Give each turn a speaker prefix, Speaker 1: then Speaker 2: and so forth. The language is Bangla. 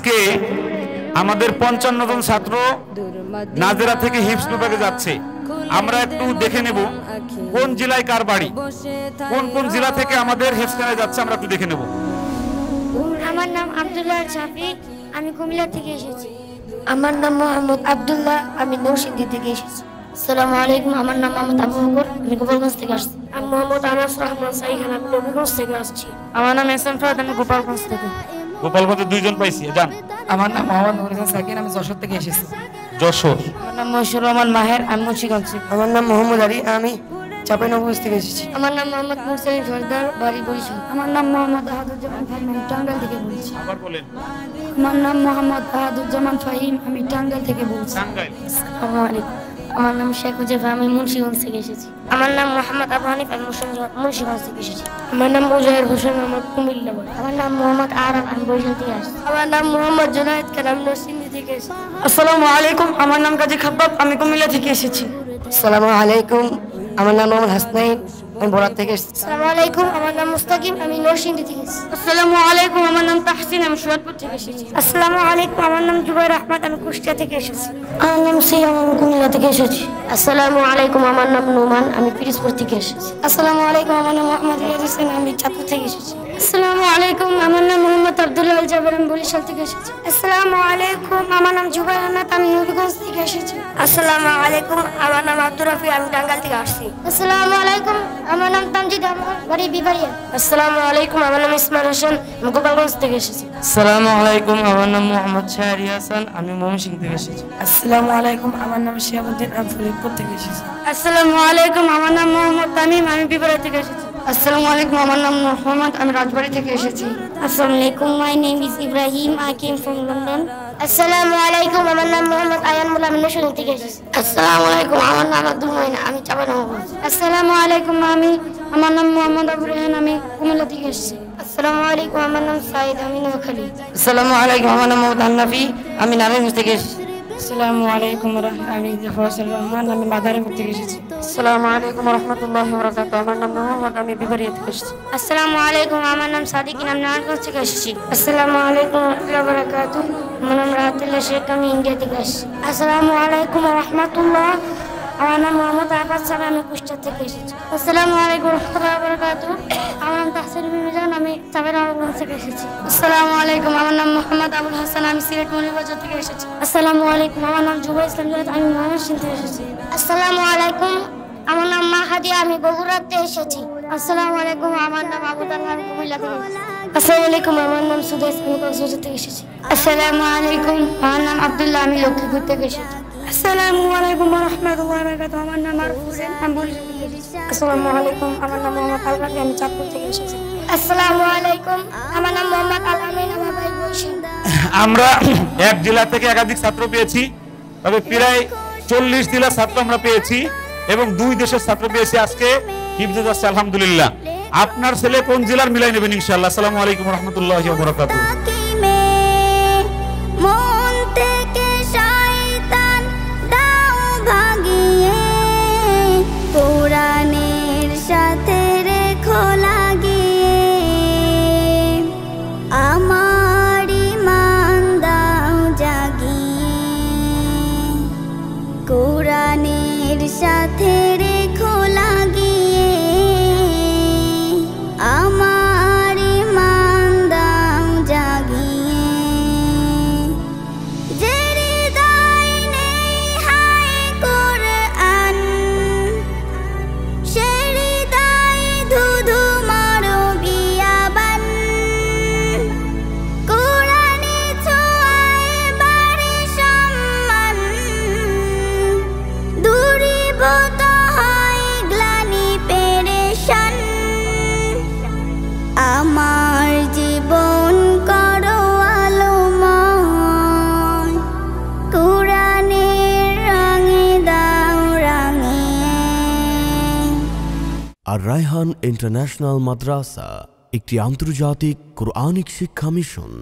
Speaker 1: আজকে আমাদের 55 জন ছাত্র নাজেরা থেকে হিফজ বিভাগে যাচ্ছে। আমরা একটু দেখে নেব কোন জেলায় কার বাড়ি, কোন কোন জেলা থেকে আমাদের হিফজখানায় যাচ্ছে, আমরা একটু দেখে নেব।
Speaker 2: আমার নাম আব্দুল্লাহ শাফি, আমি কুমিল্লা থেকে এসেছি। আমার নাম মোহাম্মদ আব্দুল্লাহ, আমি নরসিংদী থেকে এসেছি। আসসালামু আলাইকুম, আমার নাম মোহাম্মদ আবু বকর, আমি গোপালগঞ্জ থেকে আসছি। আমি মোহাম্মদ আনাস রহমান সাইখান, আমি নবীগঞ্জ থেকে আসছি। আমার নাম এহসান ফারাদ, আমি গোপালগঞ্জ থেকে।
Speaker 1: গোপালগঞ্জে দুইজন পাইছি, জান।
Speaker 3: আমার নাম মোহাম্মদ নুরুল হাসান সাকিন, আমি যশোর থেকে এসেছি।
Speaker 1: যশোর।
Speaker 3: আমার নাম মশিউর রহমান মাহের, আমি মুন্সিগঞ্জ। আমার নাম মোহাম্মদ আলী, আমি চাঁপাইনবাবগঞ্জ থেকে এসেছি।
Speaker 2: আমার নাম মোহাম্মদ মুরসালিন সরদার, বাড়ি বরিশাল। আমার নাম মোহাম্মদ আহাদুজ্জামান ফাহিম, আমি টাঙ্গাইল থেকে বলছি।
Speaker 1: আবার বলেন।
Speaker 2: আমার নাম মোহাম্মদ আহাদুজ্জামান ফাহিম, আমি টাঙ্গাইল থেকে বলছি।
Speaker 1: টাঙ্গাইল।
Speaker 2: আসসালামু আলাইকুম, আমার নাম শেখ হুজেফা, আমি মুন্সিগঞ্জ থেকে এসেছি। আমার নাম মোহাম্মদ আবু হানিফ, আমি মুন্সিগঞ্জ থেকে এসেছি। আমার নাম মুজাহির হোসেন, আমার কুমিল্লা বাড়ি। আমার নাম মোহাম্মদ আরব, আমি বরিশাল থেকে আসছি। আমার নাম মোহাম্মদ জুনায়েদ খান, আমি নরসিংদী থেকে এসেছি।
Speaker 3: আসসালামু আলাইকুম, আমার নাম কাজী খাব্বাব, আমি কুমিল্লা থেকে এসেছি। আসসালামু আলাইকুম, আমার নাম মোহাম্মদ হাসনাইন, আমি বরাত থেকে এসেছি।
Speaker 2: আসসালামু আলাইকুম, আমার নাম মুস্তাকিম, আমি নরসিংদী থেকে এসেছি।
Speaker 3: আসসালামু আলাইকুম, আমার নাম তাহসিন, আমি সুরাতপুর থেকে এসেছি।
Speaker 2: আসসালামু আলাইকুম, আমার নাম জুবাইর আহমদ, আমি কুষ্টিয়া থেকে এসেছি। আমার নাম সিয়াম, আমি কুমিল্লা থেকে এসেছি। আসসালামু আলাইকুম, আমার নাম নোমান, আমি পিরোজপুর থেকে এসেছি। আসসালামু আলাইকুম, আমার নাম মোহাম্মদ রিয়াজ হোসেন, আমি চাঁদপুর থেকে এসেছি। আসসালামু আলাইকুম, আমার নাম মোহাম্মদ আব্দুল্লাহ আল জাবের, আমি বরিশাল থেকে এসেছি। আসসালামু আলাইকুম, আমার নাম জুবাইর আহমদ, আমি নবীগঞ্জ থেকে এসেছি। আসসালামু আলাইকুম, আমার নাম আব্দুর রাফি, আমি টাঙ্গাইল থেকে আসছি। আসসালামু আলাইকুম, আমার নাম তামজিদ, আমার বাড়ি বিবাড়িয়া। আসসালামু আলাইকুম, আমার নাম ইসমাইল হোসেন, আমি গোপালগঞ্জ থেকে এসেছি।
Speaker 3: আসসালামু আলাইকুম, আমার নাম মোহাম্মদ শাহরি হাসান, আমি ময়মনসিংহ থেকে এসেছি। আসসালামু আলাইকুম, আমার নাম শিহাবুদ্দিন, আমি ফরিদপুর থেকে এসেছি।
Speaker 2: আসসালামু আলাইকুম, আমার নাম মোহাম্মদ তামিম, আমি বিবাড়িয়া থেকে এসেছি।
Speaker 3: আসসালামু আলাইকুম, আমার নাম মোহাম্মদ, আমি রাজবাড়ী থেকে এসেছি।
Speaker 2: আসসালামু আলাইকুম, my name is Ibrahim, I came from London. আসসালামু আলাইকুম, আমার নাম মোহাম্মদ আয়ান মুল্লাহ, আমি নরসিংদী থেকে এসেছি। আসসালামু আলাইকুম, আমার নাম আব্দুল মঈন, আমি চাঁপাইনবাবগঞ্জ। আসসালামু আলাইকুম, আমার নাম মোহাম্মদ আবু রেহান, আমি কুমিল্লা থেকে এসেছি। আসসালামু আলাইকুম, আমার নাম সাইদ, আমি নোয়াখালী।
Speaker 3: আসসালামু আলাইকুম, আমার নাম মোহাম্মদ হান্নাফি, আমি নারায়ণগঞ্জ থেকে এসেছি। আসসালামু আলাইকুম, আমি জাফর রহমান, আমি মাদারীপুর থেকে এসেছি। আসসালামু আলাইকুম রহমতুল্লাহি ওয়া বারাকাতুহু, আমার নাম মোহাম্মদ, আমি বিবাড়িয়া থেকে এসেছি।
Speaker 2: আসসালামু আলাইকুম, আমার নাম সাদিকিন, আমি নারায়ণগঞ্জ থেকে এসেছি। আসসালামু আলাইকুম ওয়া রাহমাতুল্লাহি ওয়া বারাকাতুহু, আমার নাম রাহাতুল্লাহ শেখ, আমি ইন্ডিয়া থেকে এসেছি। আসসালামু আলাইকুম ওয়া রাহমাতুল্লাহ, আমার নাম মোহাম্মদ আব্বাস সাহেব, আমি কুষ্টিয়া থেকে এসেছি। আসসালামু আলাইকুম ওয়া রাহমাতুল্লাহি ওয়া বারাকাতুহু, আমার নাম তাহসিন মিজান, আমি চাঁপাইনবাবগঞ্জ থেকে এসেছি। আসসালামু আলাইকুম, আমার নাম মোহাম্মদ আবুল হাসান, আমি সিলেট মৌলভীবাজার থেকে এসেছি। আসসালামু আলাইকুম, আমার নাম জুবাইর ইসলাম জাহিদ, আমি ময়মনসিংহ থেকে এসেছি। আসসালামু আলাইকুম, আমার নাম মাহাদিয়া, আমি বগুড়া থেকে এসেছি। আসসালামু আলাইকুম, আমার নাম আবু তালহা, আমি কুমিল্লা থেকে এসেছি। আসসালামু আলাইকুম, আমার নাম সুদেশ, আমি কক্সবাজার থেকে এসেছি। আসসালামু আলাইকুম, আমার নাম আব্দুল্লাহ, আমি লক্ষ্মীপুর থেকে এসেছি। আসসালামু আলাইকুম ওয়া রাহমাতুল্লাহি ওয়া বারাকাতুহু, আমার নাম আরফ হোসেন, আমি বরিশাল থেকে এসেছি। আসসালামু আলাইকুম, আমার নাম মোহাম্মদ আলকাদি, আমি চাঁদপুর থেকে এসেছি। আসসালামু আলাইকুম, আমার নাম মোহাম্মদ আল আমিন, আমার বাড়ি বরিশাল।
Speaker 1: আমরা এক জেলা থেকে একাধিক ছাত্র পেয়েছি, তবে প্রায় 40 জেলার ছাত্র আমরা পেয়েছি এবং 2 দেশের ছাত্র পেয়েছি। আজকে হিফজে যাচ্ছে আলহামদুলিল্লাহ। আপনার ছেলে কোন জেলার মিলাই নেবেন ইনশাআল্লাহ। আসসালামু আলাইকুম ওয়া রাহমাতুল্লাহি ওয়া বারাকাতুহু।
Speaker 4: কোরআনের সাথে রেখো লাগিয়ে, আমার ঈমান দাও জাগিয়ে, কোরআনের সাথে রেখো লাগিয়ে, আমার ঈমান দাও জাগিয়ে। যে হৃদয় নেই হায় কোরআন, সে হৃদয় ধুধু মারো বিয়াবান, কোরআনে ছোঁয়ায় বাড়ে সম্মান, দূরীভূত হয় গ্লানি পেরেশান। আমার জীবন করো আলোময়, কোরআনের রঙে দাও রাঙিয়ে।
Speaker 5: আর রায়হান ইন্টারন্যাশনাল মাদ্রাসা একটি আন্তর্জাতিক কোরআনিক শিক্ষা মিশন।